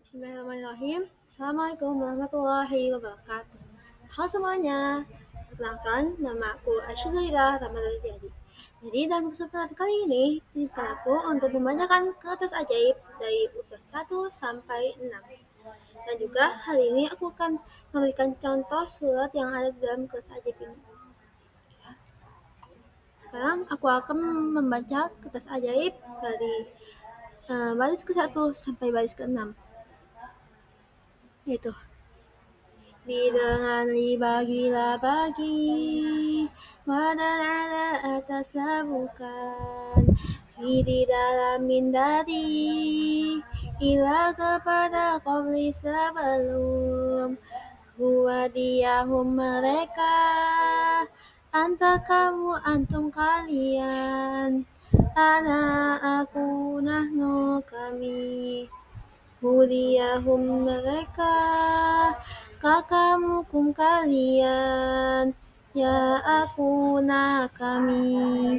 Bismillahirrahmanirrahim. Assalamualaikum warahmatullahi wabarakatuh. Halo semuanya, perkenalkan nama aku Aisyazaira Ramadhani. Jadi dalam kesempatan kali ini, izinkan aku untuk membacakan kertas ajaib dari urutan 1 sampai 6. Dan juga hari ini aku akan memberikan contoh surat yang ada di dalam kertas ajaib ini. Sekarang aku akan membaca kertas ajaib dari baris ke-1 sampai baris ke-6. Yaitu Bilangan bagilah bagi, wadan ala atas bukan, di dalam mindari, ila kepada qabli sebelum, huwa diyahum mereka, anta kamu antum kalian, ana aku nahnu kami. Hudiyahum mereka, kakamukum kalian, ya aku kami.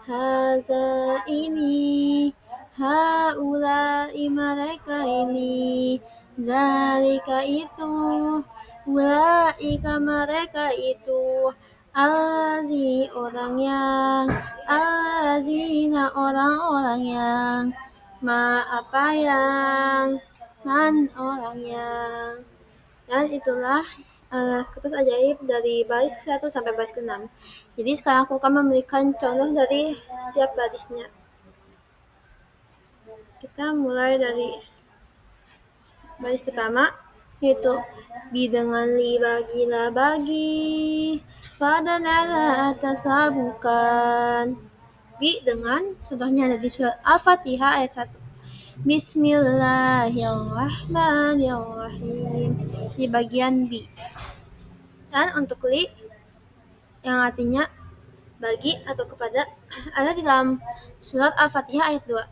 Haza ini, haulai mereka ini, zalika itu, ulaika mereka itu, Alazi orang yang, alazina orang-orang yang, apa yang, man orang yang. Dan itulah kertas ajaib dari baris 1 sampai baris ke-6. Jadi sekarang aku akan memberikan contoh dari setiap barisnya. Kita mulai dari baris pertama, yaitu bi dengan li bagilah bagi, pada ala atas bukan. Bi dengan contohnya ada di surat Al-Fatihah ayat 1. Bismillahirrahmanirrahim di bagian B. Dan untuk li yang artinya bagi atau kepada ada di dalam surat Al-Fatihah ayat 2.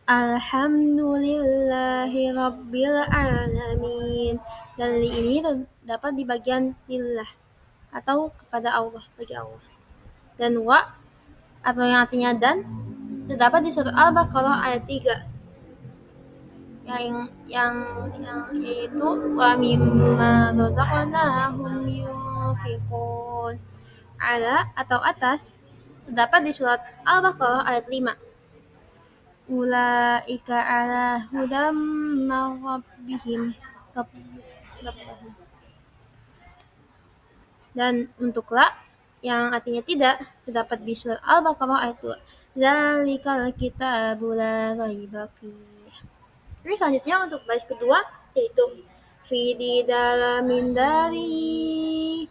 Alhamdulillahi rabbil alamin. Dan li ini dapat di bagian lillah atau kepada Allah, bagi Allah. Dan wa atau yang artinya dan terdapat di surat Al-Baqarah ayat 3 yang yaitu wa mimma razaqnahum yunfiqun. Ala atau atas terdapat di surat Al-Baqarah ayat 5. Ulaika ala hudam rabbihim. Dan untuk la yang artinya tidak terdapat di surat Al-Baqarah ayat 2. Zalikal kitabu la raiba fihi. Ini selanjutnya untuk baris kedua yaitu fi di dalamin dari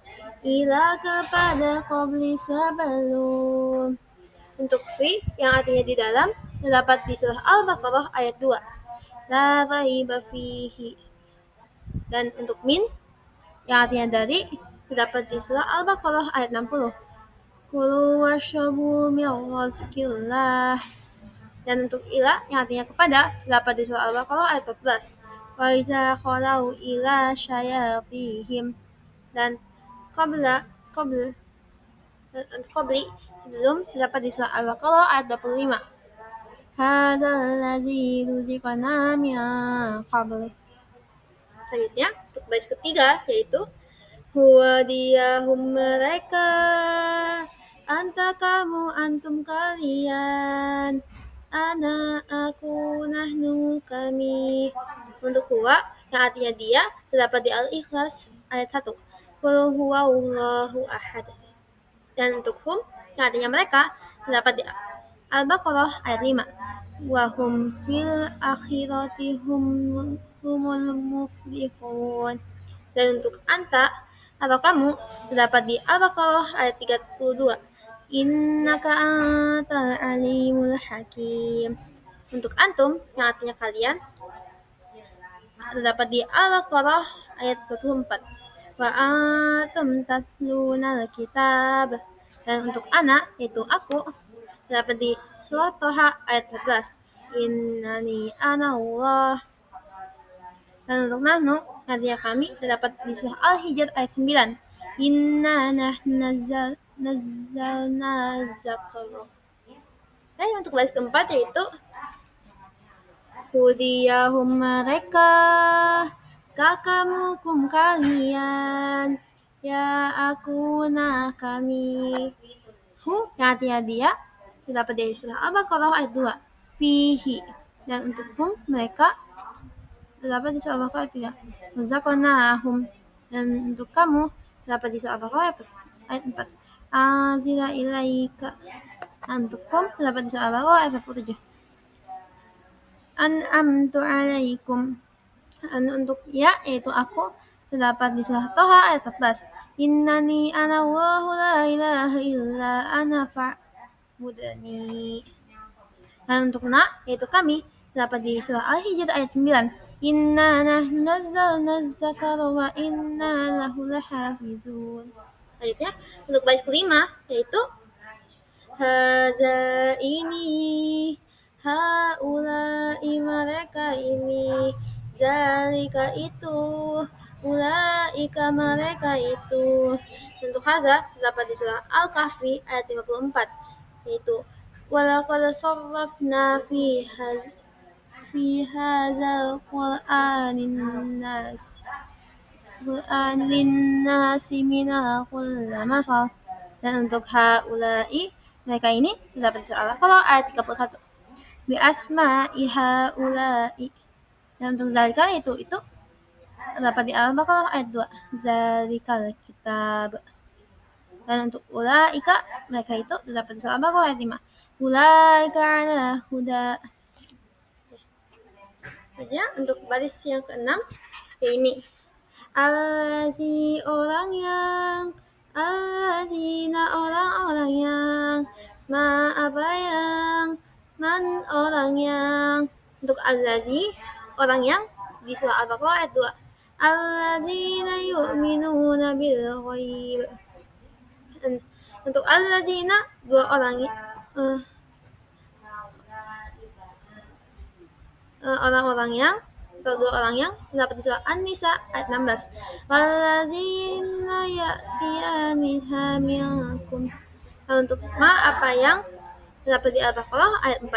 ila kepada qabli sebelum. Untuk fi yang artinya di dalam terdapat di surah Al-Baqarah ayat 2. La raiba fihi. Dan untuk min yang artinya dari terdapat di surah Al-Baqarah ayat 60. Kulu washrabu min rizqillah. Dan untuk ila yang artinya kepada terdapat di surah Al-Baqarah ayat 14. Wa iza khalau ila syayatihim. Dan qabli sebelum terdapat di surah Al-Baqarah ayat 25. Hadzal ladzi ruziqna min qabl. Selanjutnya untuk baris ketiga yaitu huwa diyahum mereka, anta kamu antum kalian, ana aku nahnu kami. Untuk huwa yang artinya dia terdapat di Al-Ikhlas ayat 1. Qul huwallahu ahad. Dan untuk hum yang artinya mereka terdapat di Al-Baqarah ayat 5. Wa hum fil akhirati humul muflihun. Dan untuk anta atau kamu terdapat di Al-Baqarah ayat 32. Innaka antal alimul hakim. Untuk antum yang artinya kalian terdapat di Al-Baqarah ayat 24. Wa antum tatluna al-kitab. Dan untuk anak yaitu aku terdapat di surat Toha ayat 14. Innani ana Allah. Dan untuk nahnu artinya kami terdapat di surah Al-Hijr ayat 9. Inna nazzalna zakra. Dan untuk baris keempat yaitu hudiyahum mereka kakamukum kalian ya aku nah kami yang artinya dia terdapat dari surah Al-Baqarah ayat 2 fihi, dan untuk hum mereka terdapat di surah Al-Baqarah ayat 3 razaqnahum, dan untuk kamu terdapat di surah Al-Baqarah ayat 4 azila ilaika, dan untuk kum terdapat di surah Al-Baqarah ayat 47 an'amtu alaikum, dan untuk ya yaitu aku terdapat di surah Toha ayat 14 innani ana Allahu la ilaha illa ana fa'budani, dan untuk na yaitu kami terdapat di surah Al-Hijr ayat 9 inna nahnu nazzalna dzakara wa inna lahu lahafizun. Selanjutnya untuk baris kelima yaitu haza ini haulai mereka ini zalika itu ulaika mereka itu. Untuk haza terdapat di surah Al-Kahfi ayat 54 yaitu walaqad sarrafna fi hadzal qur'anin linnasi minal kulli masal, dan untuk haulai mereka ini terdapat di surah Al-Baqarah ayat 31 bi asma'i haulai, dan untuk zalika itu terdapat di Al-Baqarah ayat 2 zalikal kitab, dan untuk ulaika mereka itu terdapat di surah Al-Baqarah ayat 5 ulaika ala huda. Aja untuk baris yang keenam ya ini Allazina orang-orang yang apa yang man orang yang. Untuk allazi orang yang di surah Al-Baqarah ayat 2 allazina yu'minuna bil ghaib. Untuk allazina dua orang orang-orang yang atau dua orang yang terdapat di surah An-Nisa ayat 16 wallazina ya'tiyan minkum. Nah, untuk ma apa yang terdapat di Al-Baqarah ayat 4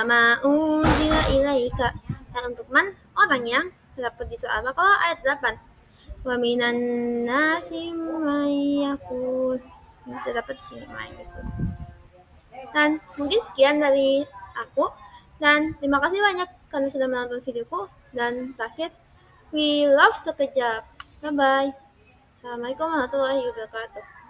ma unzila ilaika, dan untuk man orang yang terdapat di surah Al-Baqarah ayat 8 wa minan nasi may yaqul, terdapat di sini may yaqul. Dan mungkin sekian dari aku, dan terima kasih banyak karena sudah menonton videoku, dan terakhir we love sekejap. Bye bye. Assalamualaikum warahmatullahi wabarakatuh.